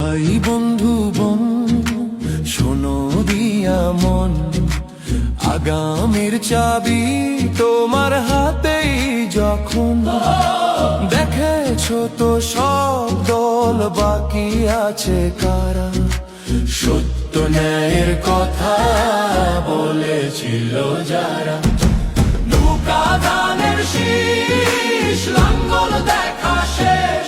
ভাই বন্ধু বোন শোনো দিয়া মন, আগামীর চাবি তোমার হাতেই যখন। দেখেছো তো সব দল, বাকি আছে কারা? সত্য ন্যায়ের কথা বলেছিল যারা। নৌকা ধানের শীষ, লাঙ্গল দেখা শেষ।